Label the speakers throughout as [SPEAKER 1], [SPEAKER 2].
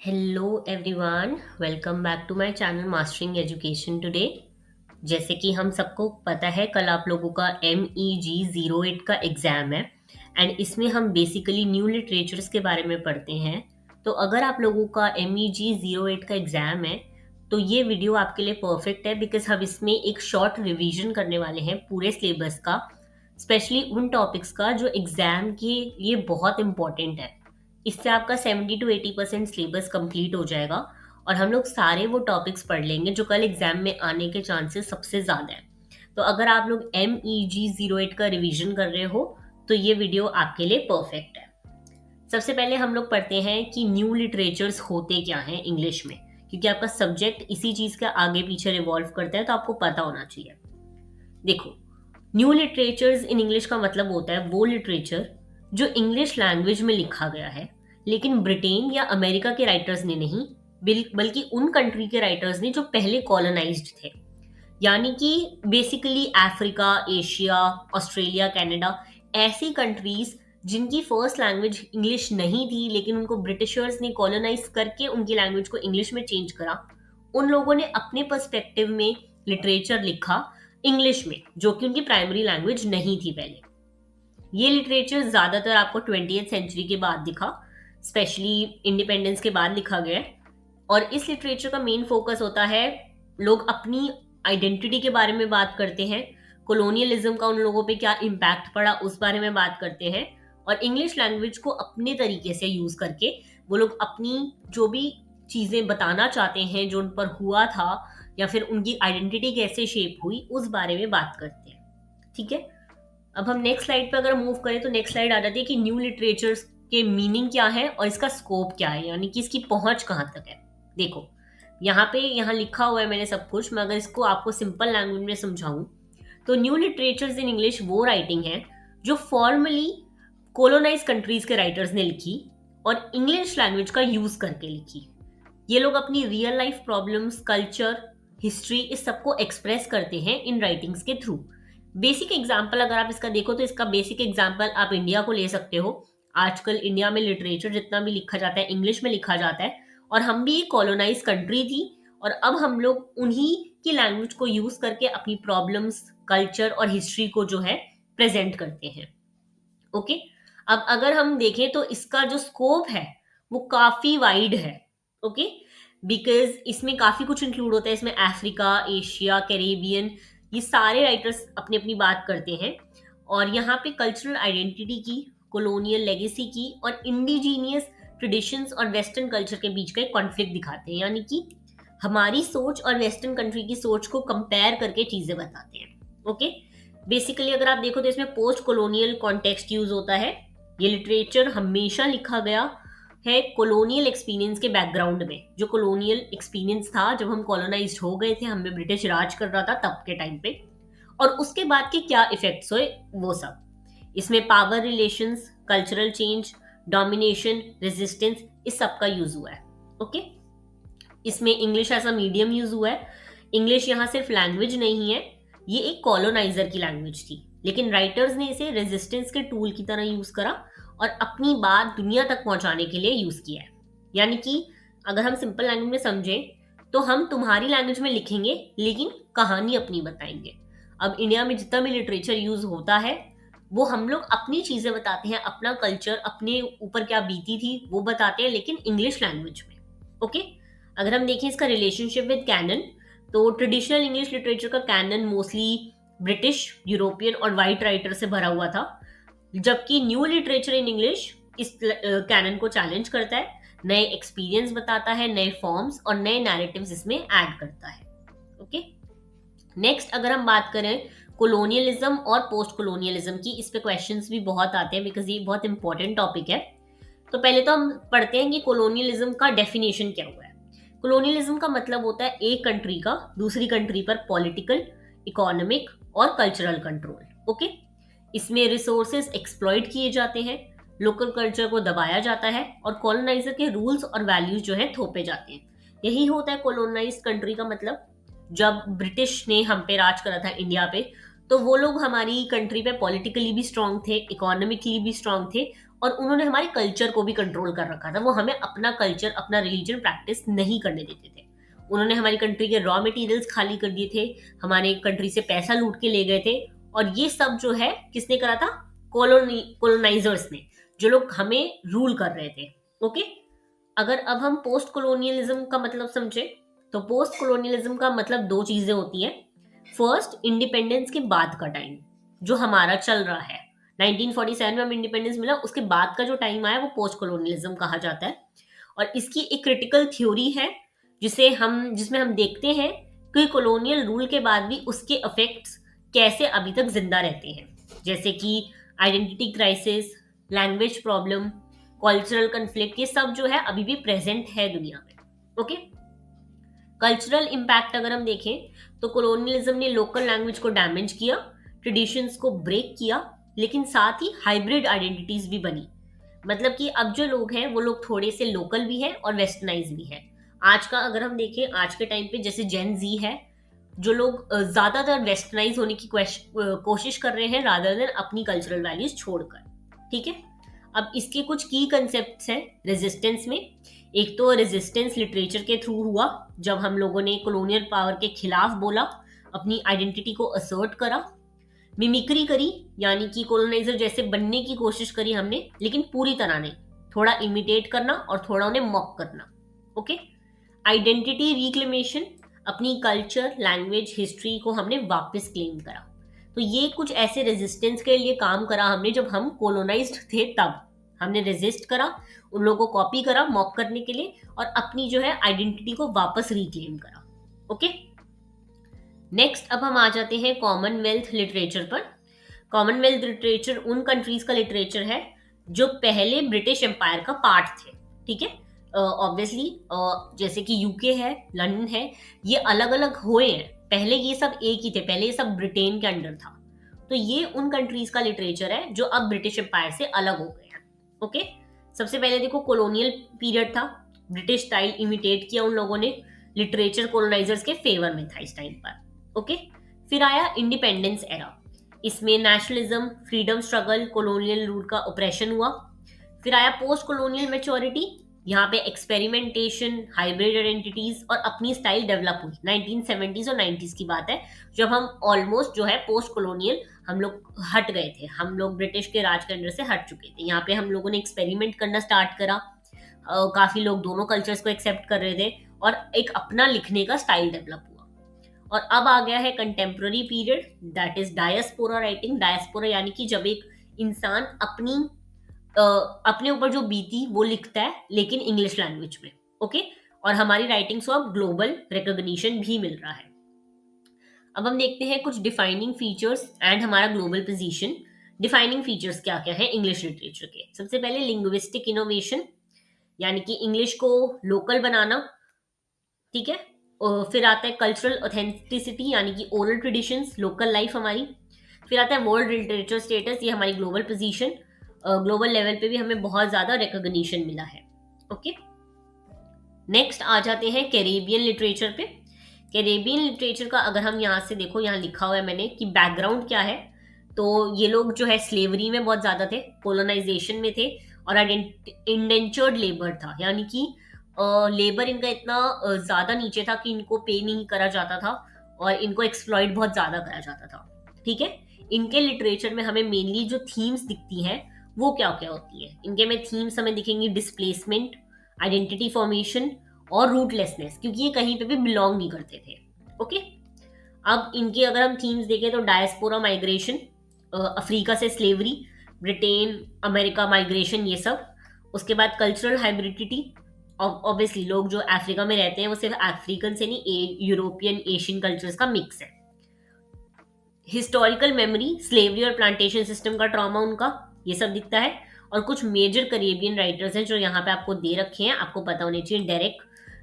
[SPEAKER 1] Hello everyone, welcome back to my channel mastering education today. जैसे कि हम सबको पता है, कल आप लोगों का MEG 08 का एग्ज़ाम है एंड इसमें हम बेसिकली न्यू लिटरेचर्स के बारे में पढ़ते हैं। तो अगर आप लोगों का MEG 08 का एग्ज़ाम है तो ये वीडियो आपके लिए परफेक्ट है, बिकॉज हम इसमें एक शॉर्ट रिवीजन करने वाले हैं पूरे सिलेबस का, स्पेशली उन टॉपिक्स का जो एग्ज़ाम के लिए बहुत इंपॉर्टेंट है। इससे आपका 70 to 80% सिलेबस कंप्लीट हो जाएगा और हम लोग सारे वो टॉपिक्स पढ़ लेंगे जो कल एग्जाम में आने के चांसेस सबसे ज़्यादा है। तो अगर आप लोग MEG 08 का रिवीजन कर रहे हो तो ये वीडियो आपके लिए परफेक्ट है। सबसे पहले हम लोग पढ़ते हैं कि न्यू लिटरेचर्स होते क्या हैं इंग्लिश में, क्योंकि आपका सब्जेक्ट इसी चीज़ का आगे पीछे रिवॉल्व करता है, तो आपको पता होना चाहिए। देखो, न्यू लिटरेचर्स इन इंग्लिश का मतलब होता है वो लिटरेचर जो इंग्लिश लैंग्वेज में लिखा गया है, लेकिन ब्रिटेन या अमेरिका के राइटर्स ने नहीं, बल्कि उन कंट्री के राइटर्स ने जो पहले कॉलोनाइज्ड थे। यानी कि basically Africa, Asia, Australia, Canada, ऐसी कंट्रीज जिनकी फर्स्ट लैंग्वेज इंग्लिश नहीं थी, लेकिन उनको ब्रिटिशर्स ने कॉलोनाइज करके उनकी लैंग्वेज को इंग्लिश में चेंज करा। उन लोगों ने अपने पर्सपेक्टिव में लिटरेचर लिखा इंग्लिश में, जो कि उनकी प्राइमरी लैंग्वेज नहीं थी पहले। ये लिटरेचर ज़्यादातर आपको 20th सेंचुरी के बाद दिखा, स्पेशली इंडिपेंडेंस के बाद लिखा गया है। और इस लिटरेचर का मेन फोकस होता है, लोग अपनी आइडेंटिटी के बारे में बात करते हैं, कॉलोनियलिज्म का उन लोगों पे क्या इम्पैक्ट पड़ा उस बारे में बात करते हैं, और इंग्लिश लैंग्वेज को अपने तरीके से यूज़ करके वो लोग अपनी जो भी चीज़ें बताना चाहते हैं, जो उन पर हुआ था या फिर उनकी आइडेंटिटी कैसे शेप हुई, उस बारे में बात करते हैं। ठीक है, अब हम नेक्स्ट स्लाइड पर अगर मूव करें तो नेक्स्ट स्लाइड आ जाती है कि न्यू लिटरेचर्स के मीनिंग क्या है और इसका स्कोप क्या है, यानी कि इसकी पहुंच कहाँ तक है। देखो, यहाँ लिखा हुआ है मैंने सब कुछ। मैं अगर इसको आपको सिंपल लैंग्वेज में समझाऊं तो न्यू लिटरेचर्स इन इंग्लिश वो राइटिंग है जो फॉर्मली कोलोनाइज कंट्रीज के राइटर्स ने लिखी और इंग्लिश लैंग्वेज का यूज करके लिखी। ये लोग अपनी real life problems, culture, history, इस सबको एक्सप्रेस करते हैं इन राइटिंग्स के थ्रू। बेसिक एग्जाम्पल अगर आप इसका देखो तो इसका बेसिक एग्जाम्पल आप इंडिया को ले सकते हो। आजकल इंडिया में लिटरेचर जितना भी लिखा जाता है इंग्लिश में लिखा जाता है, और हम भी एक कॉलोनाइज कंट्री थी और अब हम लोग उन्हीं की लैंग्वेज को यूज करके अपनी प्रॉब्लम्स, कल्चर और हिस्ट्री को जो है प्रेजेंट करते हैं। ओके, अब अगर हम देखें तो इसका जो स्कोप है वो काफी वाइड है। ओके, बिकॉज इसमें काफी कुछ इंक्लूड होता है। इसमें अफ्रीका, एशिया, कैरेबियन, ये सारे राइटर्स अपनी अपनी बात करते हैं, और यहाँ पे कल्चरल आइडेंटिटी की, कॉलोनियल लेगेसी की और इंडिजीनियस ट्रेडिशंस और वेस्टर्न कल्चर के बीच का एक कॉन्फ्लिक्ट दिखाते हैं। यानी कि हमारी सोच और वेस्टर्न कंट्री की सोच को कंपेयर करके चीजें बताते हैं। ओके, बेसिकली अगर आप देखो तो इसमें पोस्ट कॉलोनियल कॉन्टेक्स्ट यूज होता है। ये लिटरेचर हमेशा लिखा गया है कॉलोनियल एक्सपीरियंस के बैकग्राउंड में। जो कॉलोनियल एक्सपीरियंस था, जब हम कॉलोनाइज्ड हो गए थे, हमें ब्रिटिश राज कर रहा था तब के टाइम पे, और उसके बाद के क्या इफेक्ट्स हुए वो सब। इसमें power relations, cultural change, domination, resistance, इस सब का यूज हुआ है। ओके, इसमें English as a medium use हुआ है। इंग्लिश यहाँ सिर्फ लैंग्वेज नहीं है, ये एक कॉलोनाइजर की लैंग्वेज थी, लेकिन राइटर्स ने इसे रेजिस्टेंस के टूल की तरह यूज करा और अपनी बात दुनिया तक पहुंचाने के लिए यूज किया है। यानी कि अगर हम सिंपल लैंग्वेज में समझें तो हम तुम्हारी लैंग्वेज में लिखेंगे लेकिन कहानी अपनी बताएंगे। अब इंडिया में जितना भी लिटरेचर यूज होता है वो हम लोग अपनी चीजें बताते हैं, अपना कल्चर, अपने ऊपर क्या बीती थी वो बताते हैं, लेकिन इंग्लिश लैंग्वेज में। ओके, अगर हम देखें इसका रिलेशनशिप विद कैनन, तो ट्रेडिशनल इंग्लिश लिटरेचर का कैनन मोस्टली ब्रिटिश, यूरोपियन और वाइट राइटर से भरा हुआ था, जबकि न्यू लिटरेचर इन इंग्लिश इस कैनन को चैलेंज करता है, नए एक्सपीरियंस बताता है, नए फॉर्म्स और नए नैरेटिव्स इसमें ऐड करता है। ओके, नेक्स्ट अगर हम बात करें कोलोनियलिज्म और पोस्ट कोलोनियलिज्म की, इस पे क्वेश्चंस भी बहुत आते हैं बिकॉज ये बहुत इंपॉर्टेंट टॉपिक है। तो पहले तो हम पढ़ते हैं कि कोलोनियलिज्म का डेफिनेशन क्या हुआ है। कोलोनियलिज्म का मतलब होता है एक कंट्री का दूसरी कंट्री पर पॉलिटिकल, इकोनॉमिक और कल्चरल कंट्रोल। ओके, इसमें रिसोर्सेज एक्सप्लॉइट किए जाते हैं, लोकल कल्चर को दबाया जाता है और कॉलोनाइजर के रूल्स और वैल्यूज जो है थोपे जाते हैं। यही होता है कोलोनाइज्ड कंट्री का मतलब। जब ब्रिटिश ने हम पे राज करा था इंडिया पे, तो वो लोग हमारी कंट्री पे पॉलिटिकली भी स्ट्रांग थे, इकोनॉमिकली भी स्ट्रांग थे, और उन्होंने हमारे कल्चर को भी कंट्रोल कर रखा था। वो हमें अपना कल्चर, अपना रिलीजन प्रैक्टिस नहीं करने देते थे। उन्होंने हमारी कंट्री के रॉ मटेरियल्स खाली कर दिए थे, हमारे कंट्री से पैसा लूट के ले गए थे। और ये सब जो है किसने करा था? कोलोनाइजर्स ने, जो लोग हमें रूल कर रहे थे। ओके, अगर अब हम पोस्ट कॉलोनियलिज्म का मतलब समझे, तो पोस्ट कॉलोनियलिज्म का मतलब दो चीजें होती हैं। फर्स्ट, इंडिपेंडेंस के बाद का टाइम जो हमारा चल रहा है, 1947 में हम इंडिपेंडेंस मिला, उसके बाद का जो टाइम आया वो पोस्ट कॉलोनियलिज्म कहा जाता है। और इसकी एक क्रिटिकल थ्योरी है जिसमें हम देखते हैं कि कॉलोनियल रूल के बाद भी उसके इफेक्ट्स कैसे अभी तक जिंदा रहते हैं, जैसे कि identity crisis, language problem, cultural conflict, ये सब जो है अभी भी प्रेजेंट है दुनिया में। ओके, कल्चरल इम्पैक्ट अगर हम देखें तो कॉलोनियलिज्म ने लोकल लैंग्वेज को डैमेज किया, ट्रेडिशंस को ब्रेक किया, लेकिन साथ ही हाइब्रिड आइडेंटिटीज भी बनी। मतलब कि अब जो लोग हैं वो लोग थोड़े से लोकल भी हैं और वेस्टर्नाइज भी हैं। आज का अगर हम देखें, आज के टाइम पे जैसे जेन जी है, जो लोग ज्यादातर वेस्टर्नाइज होने की कोशिश कर रहे हैं रादर देन अपनी कल्चरल वैल्यूज छोड़कर। ठीक है, अब इसके कुछ की कंसेप्ट्स हैं रेजिस्टेंस में। एक तो रेजिस्टेंस लिटरेचर के थ्रू हुआ, जब हम लोगों ने कॉलोनियल पावर के खिलाफ बोला, अपनी आइडेंटिटी को असर्ट करा। मिमिक्री करी, यानी कि कॉलोनाइजर जैसे बनने की कोशिश करी हमने, लेकिन पूरी तरह नहीं, थोड़ा इमिटेट करना और थोड़ा उन्हें मॉक करना। ओके, आइडेंटिटी रिक्लेमेशन, अपनी कल्चर, लैंग्वेज, हिस्ट्री को हमने वापस क्लेम करा। तो ये कुछ ऐसे रेजिस्टेंस के लिए काम करा हमने जब हम कोलोनाइज्ड थे, तब हमने रेजिस्ट करा, उन लोगों को कॉपी करा मॉक करने के लिए, और अपनी जो है आइडेंटिटी को वापस रिक्लेम करा। ओके, नेक्स्ट अब हम आ जाते हैं कॉमनवेल्थ लिटरेचर पर। कॉमनवेल्थ लिटरेचर उन कंट्रीज का लिटरेचर है जो पहले ब्रिटिश एम्पायर का पार्ट थे। ठीक है, ऑब्वियसली जैसे कि यूके है, लंदन है, ये अलग अलग हुए हैं। पहले ये सब एक ही थे, पहले ये सब ब्रिटेन के अंडर था। तो ये उन कंट्रीज का लिटरेचर है जो अब ब्रिटिश एम्पायर से अलग हो गए हैं। ओके, सबसे पहले देखो कॉलोनियल पीरियड था, ब्रिटिश स्टाइल इमिटेट किया उन लोगों ने, लिटरेचर कॉलोनाइजर्स के फेवर में था इस टाइम पर। ओके, फिर आया इंडिपेंडेंस एरा, इसमें nationalism, freedom struggle, colonial rule का ऑपरेशन हुआ। फिर आया पोस्ट कॉलोनियल मैच्योरिटी, यहाँ पे एक्सपेरिमेंटेशन, हाइब्रिड आइडेंटिटीज और अपनी स्टाइल डेवलप हुई। 1970s और 90s की बात है, जब हम ऑलमोस्ट जो है पोस्ट कॉलोनियल हम लोग हट गए थे, हम लोग ब्रिटिश के राज के अंडर से हट चुके थे। यहाँ पे हम लोगों ने एक्सपेरिमेंट करना स्टार्ट करा, काफी लोग दोनों कल्चर्स को एक्सेप्ट कर रहे थे और एक अपना लिखने का स्टाइल डेवलप हुआ। और अब आ गया है contemporary period, that is diaspora writing. Diaspora यानी कि जब एक इंसान अपने ऊपर जो बीती वो लिखता है, लेकिन इंग्लिश लैंग्वेज में। ओके, और हमारी राइटिंग्स को अब ग्लोबल रिकॉग्निशन भी मिल रहा है। अब हम देखते हैं कुछ डिफाइनिंग फीचर्स एंड हमारा ग्लोबल पोजीशन। डिफाइनिंग फीचर्स क्या क्या है इंग्लिश लिटरेचर के? सबसे पहले लिंग्विस्टिक इनोवेशन, यानी कि इंग्लिश को लोकल बनाना। ठीक है, और फिर आता है कल्चरल ऑथेंटिसिटी, यानी कि ओरल ट्रेडिशंस, लोकल लाइफ हमारी। फिर आता है वर्ल्ड लिटरेचर स्टेटस, ये हमारी ग्लोबल पोजीशन, ग्लोबल लेवल पे भी हमें बहुत ज्यादा रिकॉग्निशन मिला है। ओके, नेक्स्ट आ जाते हैं कैरेबियन लिटरेचर पे। कैरेबियन लिटरेचर का अगर हम यहाँ से देखो, यहाँ लिखा हुआ है मैंने कि बैकग्राउंड क्या है, तो ये लोग जो है स्लेवरी में बहुत ज्यादा थे, कोलोनाइजेशन में थे, और इंडेंचर्ड लेबर था, यानी कि लेबर इनका इतना ज्यादा नीचे था कि इनको पे नहीं करा जाता था और इनको एक्सप्लॉइट बहुत ज्यादा करा जाता था। ठीक है, इनके लिटरेचर में हमें मेनली जो थीम्स दिखती हैं वो क्या क्या होती है? इनके में थीम्स हमें दिखेंगी डिस्प्लेसमेंट, आइडेंटिटी फॉर्मेशन और रूटलेसनेस, क्योंकि ये कहीं पे भी बिलोंग नहीं करते थे। ओके, अब इनके अगर हम थीम्स देखें तो डायस्पोरा माइग्रेशन, अफ्रीका से स्लेवरी, ब्रिटेन अमेरिका माइग्रेशन, ये सब। उसके बाद कल्चरल हाइब्रिडिटी, ऑब्वियसली लोग जो अफ्रीका में रहते हैं वो सिर्फ अफ्रीकन से नहीं, यूरोपियन एशियन कल्चर्स का मिक्स है। हिस्टोरिकल मेमोरी, स्लेवरी और प्लांटेशन सिस्टम का ट्रॉमा उनका, ये सब दिखता है। और कुछ मेजर कैरेबियन राइटर्स हैं जो यहाँ पे आपको दे रखे हैं, आपको पता होने चाहिए, डेरेक,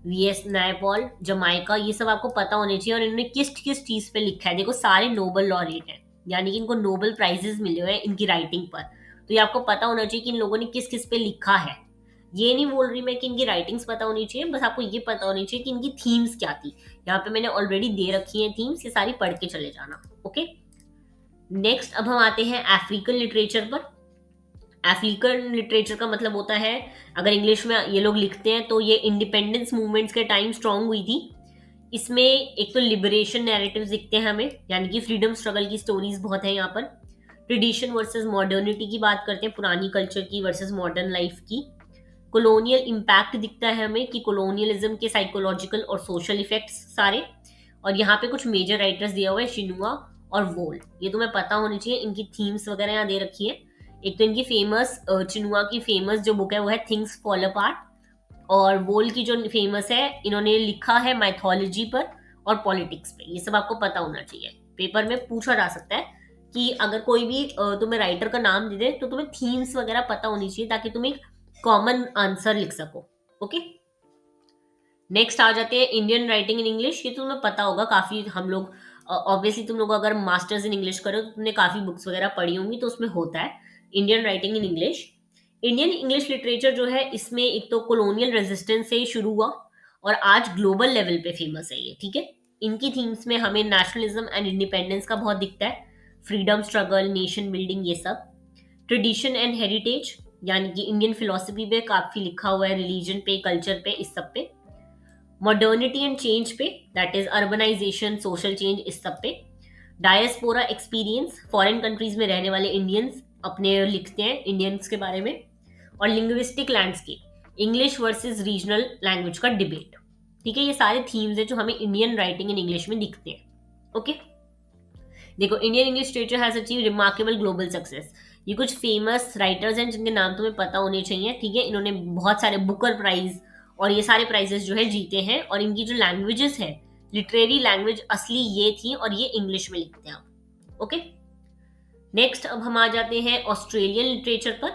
[SPEAKER 1] वीएस नायपॉल, जमाइका, ये सब आपको पता होने चाहिए। और इन्होंने किस किस चीज पे लिखा है, देखो सारे नोबल लॉरेट हैं, यानी कि इनको नोबल प्राइजेस मिले हुए हैं इनकी राइटिंग पर। तो ये आपको पता होना चाहिए कि इन लोगों ने किस किस पे लिखा है। ये नहीं बोल रही मैं कि इनकी राइटिंग्स पता होनी चाहिए, बस आपको ये पता होनी चाहिए कि इनकी थीम्स क्या थी। यहाँ पे मैंने ऑलरेडी दे रखी है थीम्स, ये सारी पढ़ के चले जाना। ओके, नेक्स्ट अब हम आते हैं अफ्रीकन लिटरेचर पर। अफ्रीकन लिटरेचर का मतलब होता है, अगर इंग्लिश में ये लोग लिखते हैं तो ये इंडिपेंडेंस मूवमेंट्स के टाइम स्ट्रांग हुई थी। इसमें एक तो लिबरेशन नैरेटिव्स दिखते हैं हमें, यानी कि फ्रीडम स्ट्रगल की स्टोरीज बहुत है यहाँ पर। ट्रेडिशन वर्सेस मॉडर्निटी की बात करते हैं, पुरानी कल्चर की वर्सेस मॉडर्न लाइफ की। कॉलोनियल इम्पैक्ट दिखता है हमें कि कॉलोनियलिज्म के साइकोलॉजिकल और सोशल इफेक्ट्स सारे। और यहाँ पे कुछ मेजर राइटर्स दिया हुआ है, शिनुआ और वोल, ये तुम्हें पता होनी चाहिए, इनकी थीम्स वगैरह यहाँ दे रखी है। एक तो इनकी फेमस चिनुआ की फेमस जो बुक है वो है थिंग्स फॉल अपार्ट, और वोल की जो फेमस है, इन्होंने लिखा है माइथोलॉजी पर और पॉलिटिक्स पे। ये सब आपको पता होना चाहिए, पेपर में पूछा जा सकता है कि अगर कोई भी तुम्हें राइटर का नाम दे दे तो तुम्हें थीम्स वगैरह पता होनी चाहिए, ताकि तुम एक कॉमन आंसर लिख सको। ओके, नेक्स्ट आ जाते हैं इंडियन राइटिंग इन इंग्लिश। ये तुम्हें पता होगा, काफी हम लोग ऑब्वियसली तुम लोग अगर मास्टर्स इन इंग्लिश करो तो तुमने काफी बुक्स वगैरह पढ़ी होंगी, तो उसमें होता है Indian writing in English. Indian English literature जो है, इसमें एक तो कॉलोनियल रेजिस्टेंस से ही शुरू हुआ और आज ग्लोबल लेवल पे फेमस है ये, ठीक है। इनकी थीम्स में हमें नेशनलिज्म एंड इंडिपेंडेंस का बहुत दिखता है, फ्रीडम स्ट्रगल, नेशन बिल्डिंग, ये सब। ट्रेडिशन एंड हेरिटेज, यानी कि इंडियन फिलोसफी पे काफी लिखा हुआ है, रिलीजन पे, कल्चर पे, इस सब पे। मॉडर्निटी एंड चेंज पे, that is urbanisation, social change, इस सब पे। डायस्पोरा एक्सपीरियंस, फॉरेन कंट्रीज में रहने वाले इंडियंस अपने लिखते हैं इंडियंस के बारे में। और linguistic landscape, English versus regional language का डिबेट। ठीक है, ये सारे थीम्स है जो हमें इंडियन राइटिंग इन इंग्लिश में दिखते हैं। ओके, देखो, Indian English literature has achieve remarkable global success. ये कुछ फेमस राइटर्स हैं जिनके नाम तुम्हें पता होने चाहिए, ठीक है। इन्होंने बहुत सारे बुकर प्राइज और ये सारे प्राइजेस जो है जीते हैं, और इनकी जो लैंग्वेजेस है, लिटरेरी लैंग्वेज असली ये थी, और ये इंग्लिश में लिखते हैं आप। ओके, नेक्स्ट अब हम आ जाते हैं ऑस्ट्रेलियन लिटरेचर पर।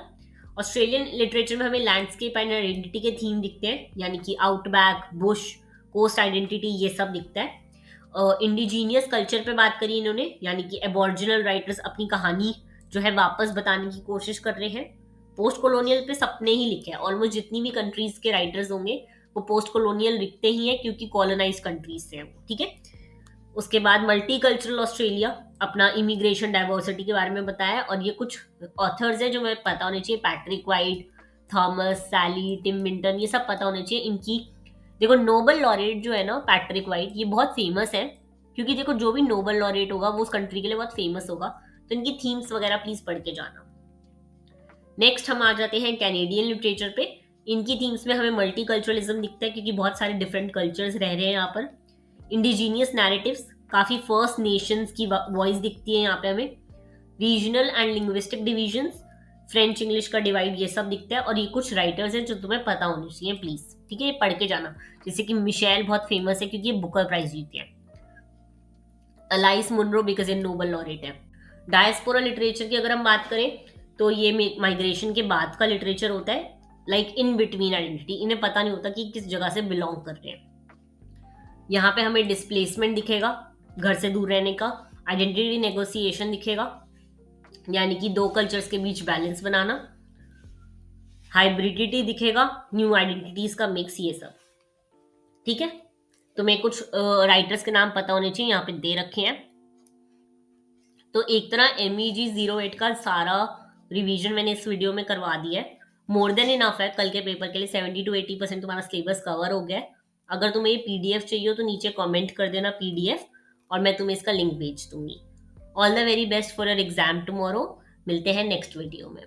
[SPEAKER 1] ऑस्ट्रेलियन लिटरेचर में हमें लैंडस्केप एंड आइडेंटिटी के थीम दिखते हैं, यानी कि आउटबैक, बुश, कोस्ट आइडेंटिटी, ये सब दिखता है। इंडिजीनियस कल्चर पे बात करी इन्होंने, यानी कि एबॉर्जिनल राइटर्स अपनी कहानी जो है वापस बताने की कोशिश कर रहे हैं। पोस्ट कॉलोनियल पे सपने ही लिखे हैं, ऑलमोस्ट जितनी भी कंट्रीज के राइटर्स होंगे वो पोस्ट कॉलोनियल लिखते ही हैं, क्योंकि कॉलोनाइज कंट्रीज से हैं, ठीक है। उसके बाद मल्टी कल्चरल ऑस्ट्रेलिया, अपना इमिग्रेशन डाइवर्सिटी के बारे में बताया। और ये कुछ ऑथर्स है जो हमें पता होने चाहिए, पैट्रिक वाइट, थॉमस, सैली, टिम मिंटन, ये सब पता होने चाहिए इनकी। देखो, नोबल लॉरेट जो है ना, पैट्रिक वाइट, ये बहुत फेमस है, क्योंकि देखो जो भी नोबल लॉरेट होगा वो उस कंट्री के लिए बहुत फेमस होगा, तो इनकी थीम्स वगैरह प्लीज पढ़ के जाना। नेक्स्ट हम आ जाते हैं कैनेडियन लिटरेचर पे। इनकी थीम्स में हमें मल्टी कल्चरलिज्म दिखता है, क्योंकि बहुत सारे डिफरेंट कल्चर्स रह रहे हैं यहाँ पर। इंडिजीनियस नैरेटिव्स, काफी फर्स्ट नेशंस की वॉइस दिखती है यहाँ पे हमें। Regional and linguistic divisions, French English का डिवाइड, ये सब दिखता है। और ये कुछ राइटर्स हैं जो तुम्हें पता होने चाहिए प्लीज, ठीक है, ये पढ़ के जाना। जैसे कि मिशेल बहुत फेमस है क्योंकि ये बुकर प्राइज जीते हैं। अलाइस मुनरो बिकॉज ये नोबल लॉरेट है। डायस्पोरा लिटरेचर की अगर हम बात करें तो ये माइग्रेशन के बाद का लिटरेचर होता है, लाइक इन बिटवीन आइडेंटिटी, इन्हें पता नहीं होता कि किस जगह से बिलोंग कर रहे हैं। यहाँ पे हमें डिस्प्लेसमेंट दिखेगा, घर से दूर रहने का। आइडेंटिटी नेगोशिएशन दिखेगा, यानी कि दो कल्चर्स के बीच बैलेंस बनाना। हाइब्रिडिटी दिखेगा, न्यू आइडेंटिटीज का मिक्स, ये सब, ठीक है। तुम्हें कुछ राइटर्स के नाम पता होने चाहिए, यहाँ पे दे रखे हैं। तो एक तरह MEG 08 का सारा रिवीजन मैंने इस वीडियो में करवा दिया है, मोर देन इनफ है। कल के पेपर के लिए 70 to 80% तुम्हारा सिलेबस कवर हो गया है। अगर तुम्हें ये PDF चाहिए हो तो नीचे कमेंट कर देना PDF, और मैं तुम्हें इसका लिंक भेज दूंगी। All the very best for your exam tomorrow. मिलते हैं नेक्स्ट वीडियो में।